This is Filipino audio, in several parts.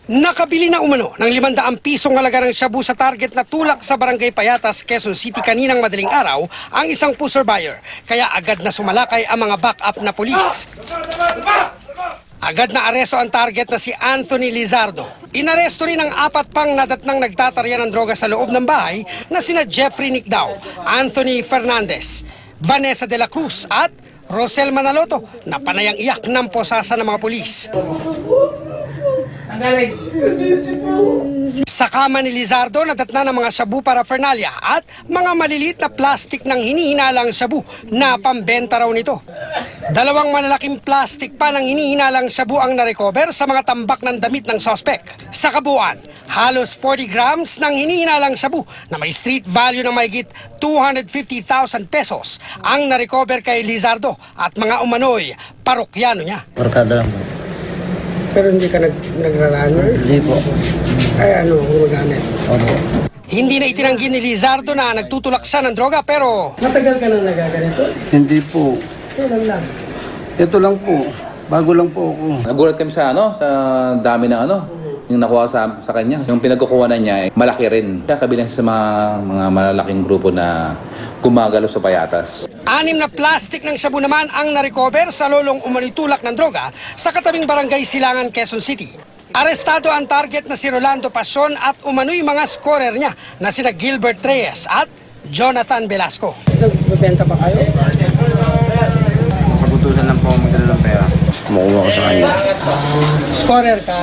Nakabili na umano ng 500 pisong halaga ng shabu sa target na tulak sa Barangay Payatas, Quezon City kaninang madaling araw ang isang pusher buyer. Kaya agad na sumalakay ang mga backup na pulis. Agad na aresto ang target na si Anthony Lizardo. Inaresto rin ang 4 pang nadatnang nagtatarya ng droga sa loob ng bahay na sina Jeffrey Nicdao, Anthony Fernandez, Vanessa de la Cruz at Rosel Manaloto na panayang iyak ng posasa ng mga pulis. Sa kama ni Lizardo, nadatna ng mga shabu paraphernalia at mga maliliit na plastik ng hinihinalang shabu na pambenta raw nito. 2 malalaking plastik pa ng hinihinalang shabu ang narecover sa mga tambak ng damit ng sospek. Sa kabuuan, halos 40 grams ng hinihinalang shabu na may street value ng mahigit 250,000 pesos ang narecover kay Lizardo at mga umano'y parokyano niya. Barkada lang po. Pero hindi ka nagrarunner? Hindi po. Ay ano, gumagamit? Opo. Hindi na itinanggi ni Lizardo na nagtutulak siya ng droga pero... Matagal ka na nagaganito? Hindi po. Kailan lang? Ito lang po. Bago lang po ako. Nagulat kami sa sa dami ng yung nakuha sa kanya. Yung pinagkukuhanan niya, malaki rin. Kabilang sa mga malalaking grupo na gumagalo sa Payatas. 6 na plastic ng shabu naman ang narecover sa lolong umanitulak ng droga sa katabing barangay Silangan, Quezon City. Arestado ang target na si Rolando Pasion at umano'y mga scorer niya na sina Gilbert Reyes at Jonathan Velasco. Nagbebenta ba kayo? Pagutusan lang po ako magdala ng pera. Makuha ko sa kanya. Scorer ka?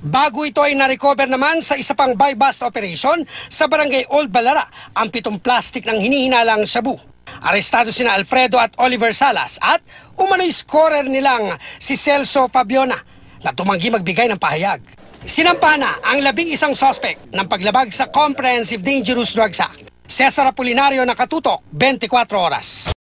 Bago ito ay narecover naman sa isa pang buy-bust operation sa barangay Old Balara ang 7 plastic ng hinihinalang shabu. Arestado sina Alfredo at Oliver Salas at umano'y scorer nilang si Celso Fabiona na tumanggi magbigay ng pahayag. Sinampa na ang 11 suspect ng paglabag sa Comprehensive Dangerous Drugs Act. Cesar Apolinario, nakatutok, 24 oras.